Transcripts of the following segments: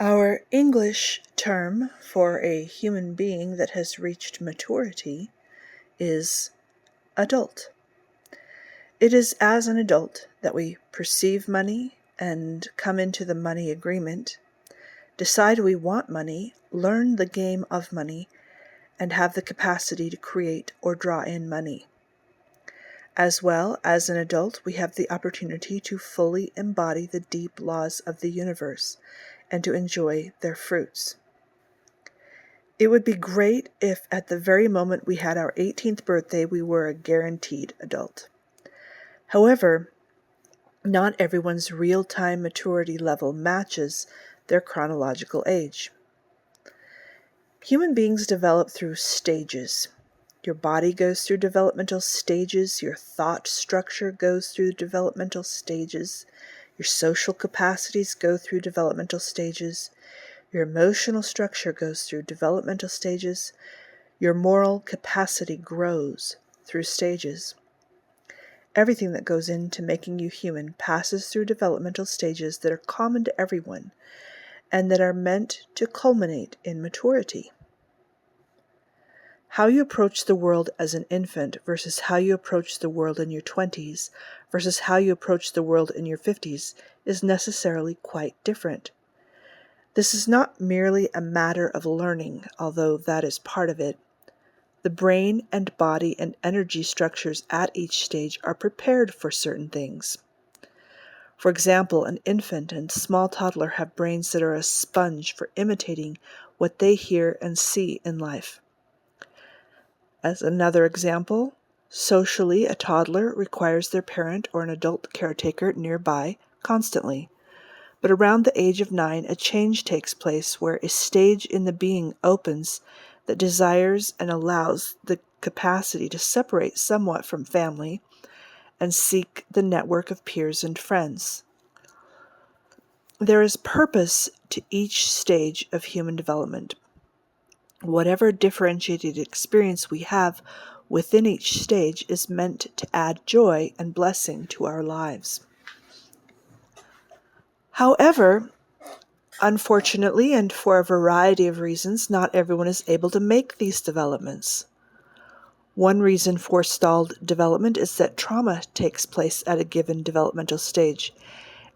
Our English term for a human being that has reached maturity is adult. It is as an adult that we perceive money and come into the money agreement, decide we want money, learn the game of money, and have the capacity to create or draw in money. As well, as an adult, we have the opportunity to fully embody the deep laws of the universe and to enjoy their fruits. It would be great if at the very moment we had our 18th birthday we were a guaranteed adult. However, not everyone's real-time maturity level matches their chronological age. Human beings develop through stages. Your body goes through developmental stages, your thought structure goes through developmental stages, your social capacities go through developmental stages, your emotional structure goes through developmental stages, your moral capacity grows through stages. Everything that goes into making you human passes through developmental stages that are common to everyone and that are meant to culminate in maturity. How you approach the world as an infant versus how you approach the world in your 20s versus how you approach the world in your 50s is necessarily quite different. This is not merely a matter of learning, although that is part of it. The brain and body and energy structures at each stage are prepared for certain things. For example, an infant and small toddler have brains that are a sponge for imitating what they hear and see in life. As another example, socially, a toddler requires their parent or an adult caretaker nearby constantly. But around the age of 9, a change takes place where a stage in the being opens that desires and allows the capacity to separate somewhat from family and seek the network of peers and friends. There is purpose to each stage of human development. Whatever differentiated experience we have within each stage is meant to add joy and blessing to our lives. However, unfortunately, and for a variety of reasons, not everyone is able to make these developments. One reason for stalled development is that trauma takes place at a given developmental stage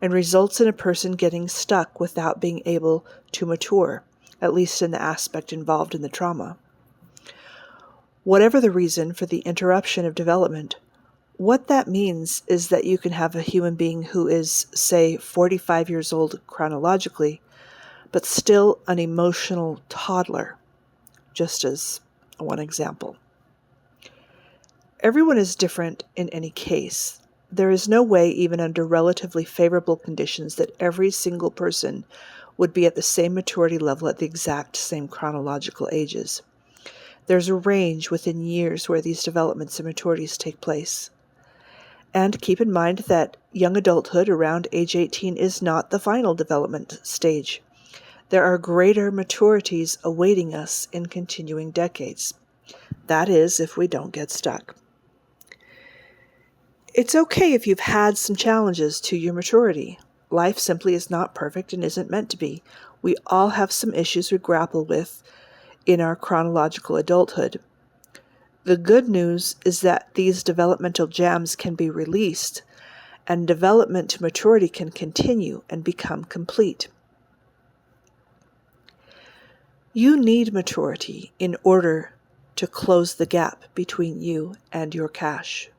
and results in a person getting stuck without being able to mature, at least in the aspect involved in the trauma. Whatever the reason for the interruption of development, what that means is that you can have a human being who is, say, 45 years old chronologically, but still an emotional toddler, just as one example. Everyone is different in any case. There is no way, even under relatively favorable conditions, that every single person would be at the same maturity level at the exact same chronological ages. There's a range within years where these developments and maturities take place. And keep in mind that young adulthood around age 18 is not the final development stage. There are greater maturities awaiting us in continuing decades. That is, if we don't get stuck. It's okay if you've had some challenges to your maturity. Life simply is not perfect and isn't meant to be. We all have some issues we grapple with in our chronological adulthood. The good news is that these developmental jams can be released, and development to maturity can continue and become complete. You need maturity in order to close the gap between you and your cash.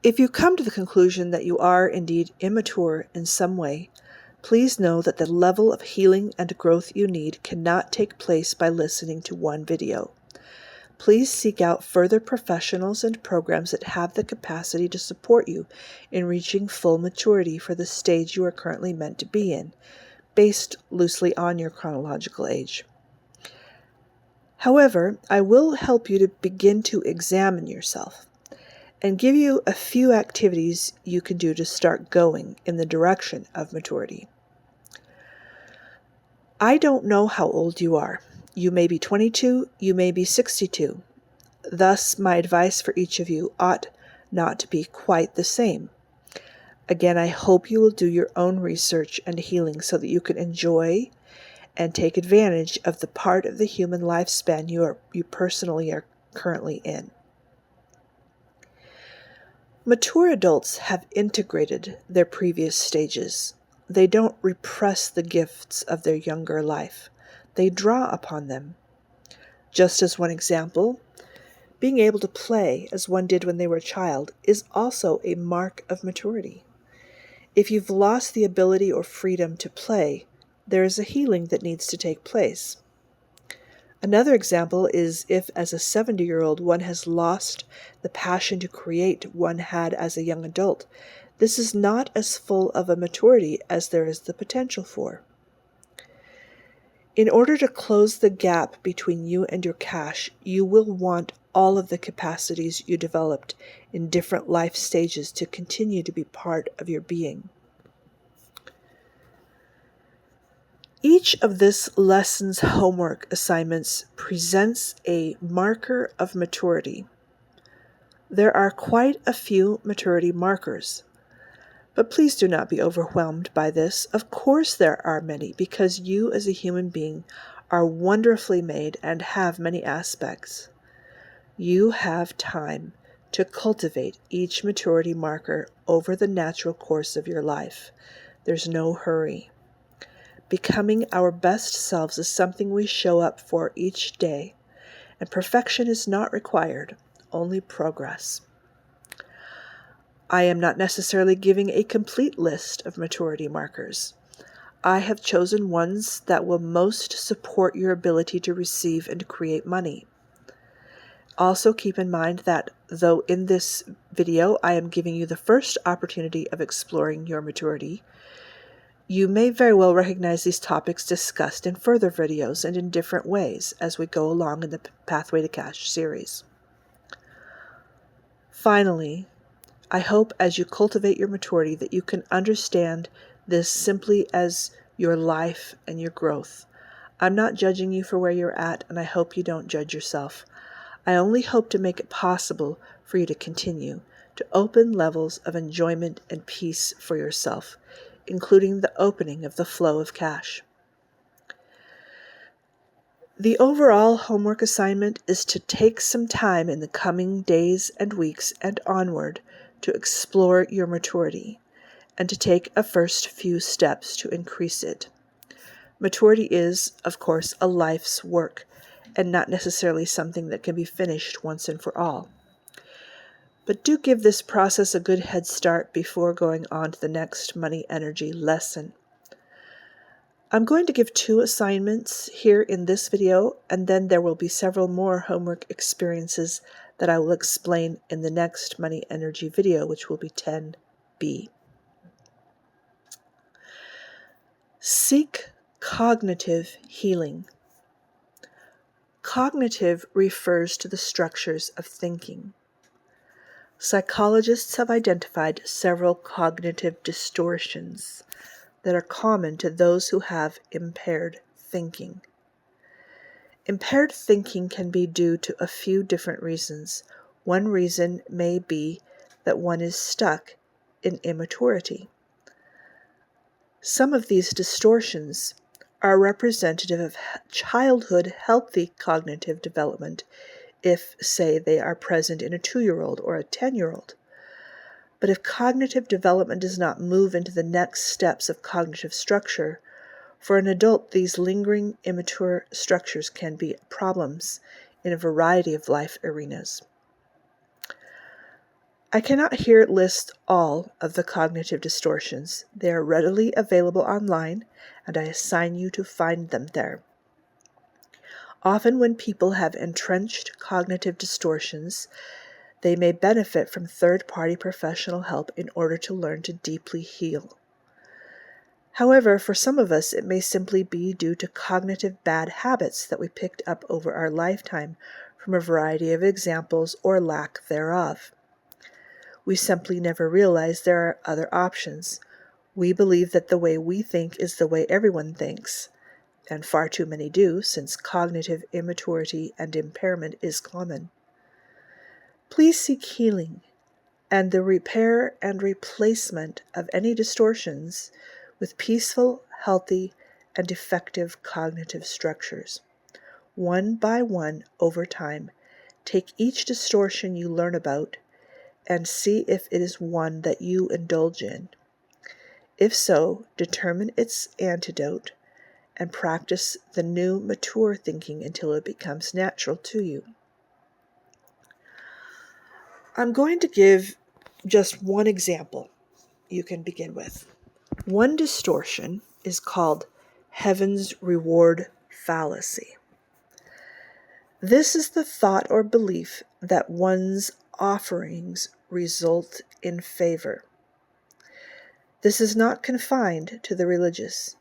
If you come to the conclusion that you are indeed immature in some way, please know that the level of healing and growth you need cannot take place by listening to one video. Please seek out further professionals and programs that have the capacity to support you in reaching full maturity for the stage you are currently meant to be in, based loosely on your chronological age. However, I will help you to begin to examine yourself and give you a few activities you can do to start going in the direction of maturity. I don't know how old you are. You may be 22, you may be 62. Thus, my advice for each of you ought not to be quite the same. Again, I hope you will do your own research and healing so that you can enjoy and take advantage of the part of the human lifespan you personally are currently in. Mature adults have integrated their previous stages. They don't repress the gifts of their younger life. They draw upon them. Just as one example, being able to play as one did when they were a child is also a mark of maturity. If you've lost the ability or freedom to play, there is a healing that needs to take place. Another example is if, as a 70-year-old, one has lost the passion to create one had as a young adult. This is not as full of a maturity as there is the potential for. In order to close the gap between you and your cash, you will want all of the capacities you developed in different life stages to continue to be part of your being. Each of this lesson's homework assignments presents a marker of maturity. There are quite a few maturity markers, but please do not be overwhelmed by this. Of course there are many, because you as a human being are wonderfully made and have many aspects. You have time to cultivate each maturity marker over the natural course of your life. There's no hurry. Becoming our best selves is something we show up for each day, and perfection is not required, only progress. I am not necessarily giving a complete list of maturity markers. I have chosen ones that will most support your ability to receive and create money. Also keep in mind that though in this video I am giving you the first opportunity of exploring your maturity, you may very well recognize these topics discussed in further videos and in different ways as we go along in the Pathway to Cash series. Finally, I hope as you cultivate your maturity that you can understand this simply as your life and your growth. I'm not judging you for where you're at, and I hope you don't judge yourself. I only hope to make it possible for you to continue to open levels of enjoyment and peace for yourself, including the opening of the flow of cash. The overall homework assignment is to take some time in the coming days and weeks and onward to explore your maturity and to take a first few steps to increase it. Maturity is, of course, a life's work and not necessarily something that can be finished once and for all. But do give this process a good head start before going on to the next money energy lesson. I'm going to give 2 assignments here in this video, and then there will be several more homework experiences that I will explain in the next money energy video, which will be 10B. Seek cognitive healing. Cognitive refers to the structures of thinking. Psychologists have identified several cognitive distortions that are common to those who have impaired thinking. Impaired thinking can be due to a few different reasons. One reason may be that one is stuck in immaturity. Some of these distortions are representative of childhood healthy cognitive development if, say, they are present in a 2-year-old or a 10-year-old. But if cognitive development does not move into the next steps of cognitive structure, for an adult, these lingering immature structures can be problems in a variety of life arenas. I cannot here list all of the cognitive distortions. They are readily available online, and I assign you to find them there. Often when people have entrenched cognitive distortions, they may benefit from third-party professional help in order to learn to deeply heal. However, for some of us, it may simply be due to cognitive bad habits that we picked up over our lifetime from a variety of examples or lack thereof. We simply never realize there are other options. We believe that the way we think is the way everyone thinks, and far too many do, since cognitive immaturity and impairment is common. Please seek healing and the repair and replacement of any distortions with peaceful, healthy, and effective cognitive structures. One by one, over time, take each distortion you learn about and see if it is one that you indulge in. If so, determine its antidote and practice the new mature thinking until it becomes natural to you. I'm going to give just one example you can begin with. One distortion is called heaven's reward fallacy. This is the thought or belief that one's offerings result in favor. This is not confined to the religious.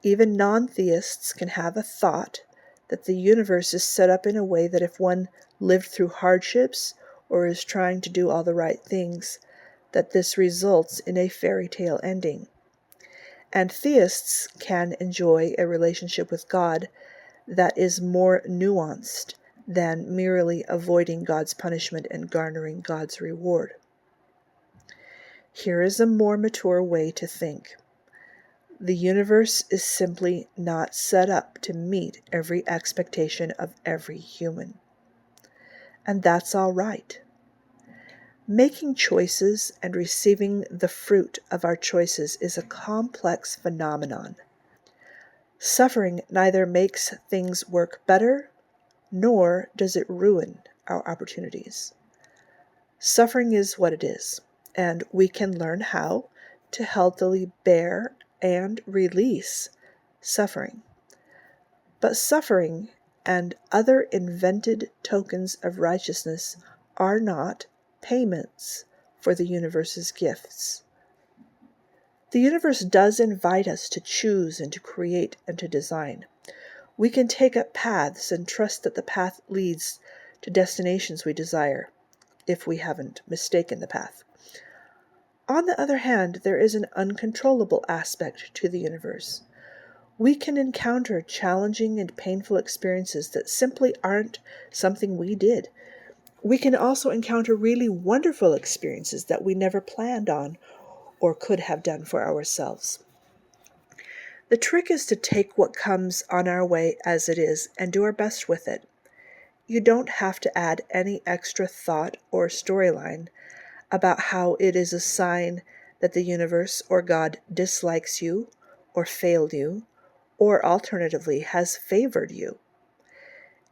Even non-theists can have a thought that the universe is set up in a way that if one lived through hardships or is trying to do all the right things, that this results in a fairy tale ending. And theists can enjoy a relationship with God that is more nuanced than merely avoiding God's punishment and garnering God's reward. Here is a more mature way to think. The universe is simply not set up to meet every expectation of every human. And that's all right. Making choices and receiving the fruit of our choices is a complex phenomenon. Suffering neither makes things work better, nor does it ruin our opportunities. Suffering is what it is, and we can learn how to healthily bear and release suffering. But suffering and other invented tokens of righteousness are not payments for the universe's gifts. The universe does invite us to choose and to create and to design. We can take up paths and trust that the path leads to destinations we desire, if we haven't mistaken the path. On the other hand, there is an uncontrollable aspect to the universe. We can encounter challenging and painful experiences that simply aren't something we did. We can also encounter really wonderful experiences that we never planned on or could have done for ourselves. The trick is to take what comes on our way as it is and do our best with it. You don't have to add any extra thought or storyline about how it is a sign that the universe or God dislikes you or failed you, or alternatively has favored you.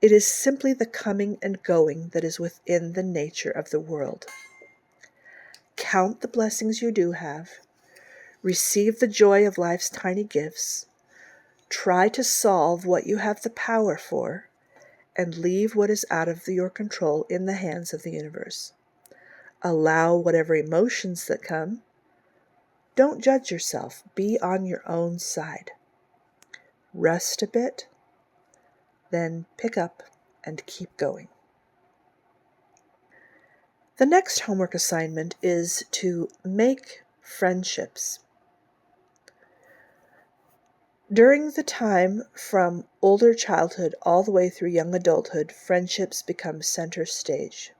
It is simply the coming and going that is within the nature of the world. Count the blessings you do have. Receive the joy of life's tiny gifts. Try to solve what you have the power for, and leave what is out of your control in the hands of the universe. Allow whatever emotions that come. Don't judge yourself. Be on your own side. Rest a bit, then pick up and keep going. The next homework assignment is to make friendships. During the time from older childhood all the way through young adulthood, friendships become center stage.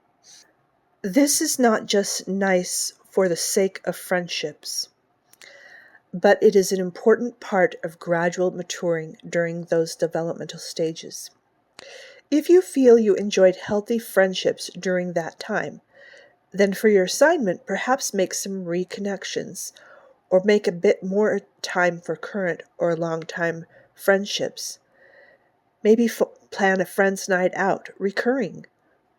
This is not just nice for the sake of friendships, but it is an important part of gradual maturing during those developmental stages. If you feel you enjoyed healthy friendships during that time, then for your assignment, perhaps make some reconnections or make a bit more time for current or long-time friendships. Maybe plan a friend's night out, recurring.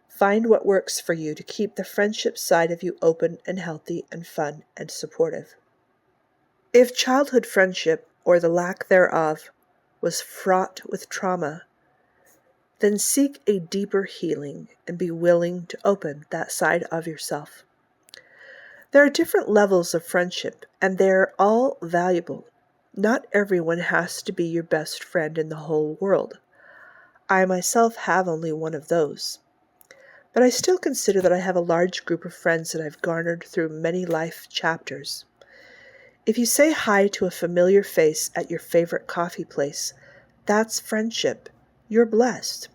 Find what works for you to keep the friendship side of you open and healthy and fun and supportive. If childhood friendship, or the lack thereof, was fraught with trauma, then seek a deeper healing and be willing to open that side of yourself. There are different levels of friendship, and they're all valuable. Not everyone has to be your best friend in the whole world. I myself have only one of those. But I still consider that I have a large group of friends that I've garnered through many life chapters. If you say hi to a familiar face at your favorite coffee place, that's friendship. You're blessed.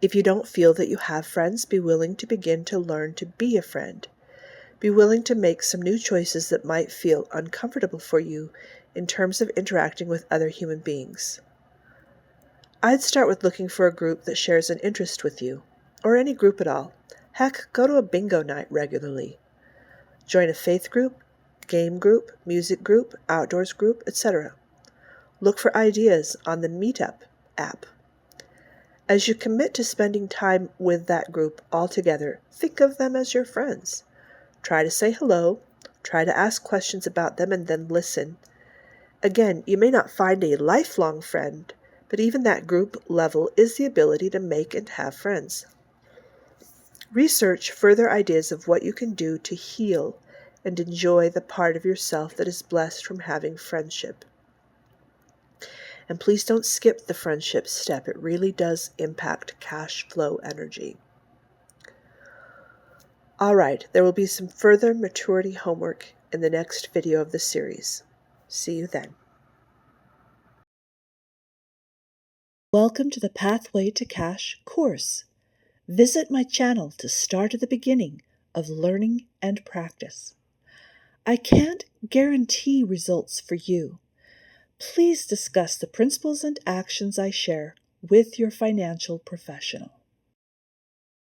If you don't feel that you have friends, be willing to begin to learn to be a friend. Be willing to make some new choices that might feel uncomfortable for you in terms of interacting with other human beings. I'd start with looking for a group that shares an interest with you, or any group at all. Heck, go to a bingo night regularly. Join a faith group, game group, music group, outdoors group, etc. Look for ideas on the Meetup app. As you commit to spending time with that group altogether, think of them as your friends. Try to say hello, try to ask questions about them, and then listen. Again, you may not find a lifelong friend, but even that group level is the ability to make and have friends. Research further ideas of what you can do to heal and enjoy the part of yourself that is blessed from having friendship. And please don't skip the friendship step. It really does impact cash flow energy. All right, there will be some further maturity homework in the next video of the series. See you then. Welcome to the Pathway to Cash course. Visit my channel to start at the beginning of learning and practice. I can't guarantee results for you. Please discuss the principles and actions I share with your financial professional.